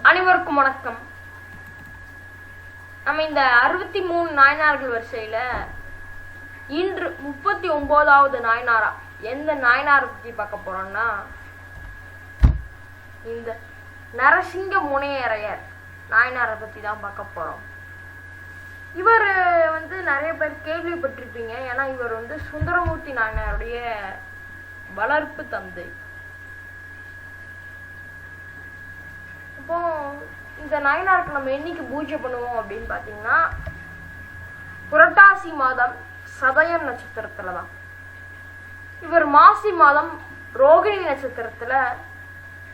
அனைவருக்கும் வணக்கம். நம்ம இந்த 63 நாயனார்கள் வரிசையில இன்று 39வது நாயனாரா எந்த நாயனாரை பத்தி பார்க்க போறோம்னா, இந்த நரசிங்க முனையரையர் நாயனாரை பத்தி தான் பார்க்க போறோம். இவர் நிறைய பேர் கேள்விப்பட்டிருப்பீங்க. ஏன்னா இவர் சுந்தரமூர்த்தி நாயனாருடைய வளர்ப்பு தந்தை. இப்போ இந்த நாயனாருக்கு நம்ம என்னைக்கு பூஜை பண்ணுவோம் அப்படின்னு பாத்தீங்கன்னா, புரட்டாசி மாதம் சதயம் நட்சத்திரத்துல தான். இவர் மாசி மாதம் ரோகிணி நட்சத்திரத்துல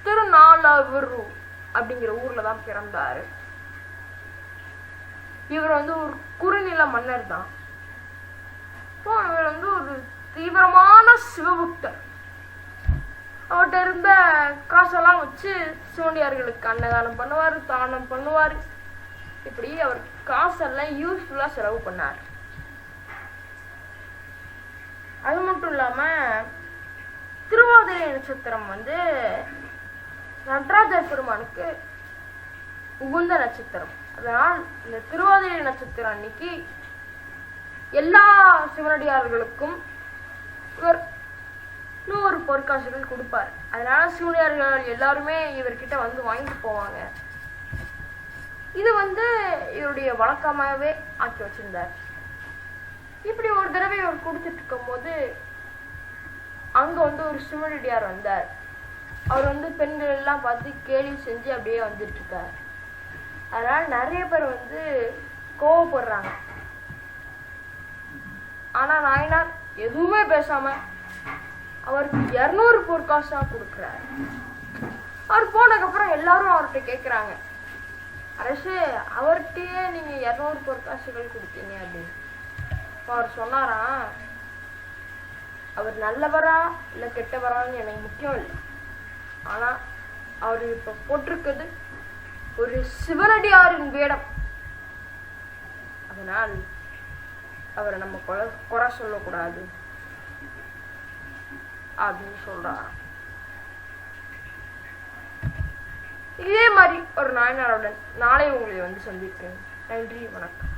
திருநாளவூர் அப்படிங்கிற ஊர்ல தான் பிறந்தாரு. இவர் ஒரு குறுநில மன்னர் தான். இப்போ இவர் ஒரு தீவிரமான சிவபக்தர். அவர்கிட்ட இருந்த காசெல்லாம் வச்சு சிவனடியார்களுக்கு அன்னதானம் பண்ணுவார், தானம் பண்ணுவார். இப்படி அவர் காசெல்லாம் யூஸ்ஃபுல்லா செலவு பண்ணார். அது மட்டும் இல்லாம திருவாதிரை நட்சத்திரம் நடராஜர் பெருமானுக்கு உகுந்த நட்சத்திரம். அதனால் இந்த திருவாதிரை நட்சத்திரம் அன்னைக்கு எல்லா சிவனடியார்களுக்கும் இவர் 100 பொற்காசுகள் கொடுப்பார். அதனால சிவனடியார்கள் எல்லாருமே இவர்கிட்ட வாங்கிட்டு போவாங்க. இது இவருடைய வழக்கமாகவே ஆக்கி வச்சிருந்தார். இப்படி ஒரு தடவை இவர் கொடுத்துட்டு இருக்கும் போது அங்க ஒரு சிவனடியார் வந்தார். அவர் பெண்கள் எல்லாம் பார்த்து கேலி செஞ்சு அப்படியே வந்துட்டு இருக்கார். அதனால நிறைய பேர் கோவப்படுறாங்க. ஆனா நாயனார் எதுவுமே பேசாம அவருக்கு 200 பொற்காசா கொடுக்கிறார். அவர் போனதுக்கு அப்புறம் எல்லாரும் அவர்கிட்ட கேக்குறாங்க, அரசு அவர்கிட்டயே நீங்க 200 பொற்காசுகள் கொடுத்தீங்க அப்படின்னு. அவர் சொன்னாராம், அவர் நல்லவரா இல்ல கெட்டவரான்னு எனக்கு முக்கியம் இல்லை. ஆனா அவர் இப்ப போட்டிருக்கிறது ஒரு சிவனடியாரின் வேடம். அதனால் அவரை நம்ம குறை சொல்லக்கூடாது அப்படின்னு சொல்றார். இதே மாதிரி ஒரு நாயனாருடன் நாளை உங்களை சந்திக்கிறேன். நன்றி, வணக்கம்.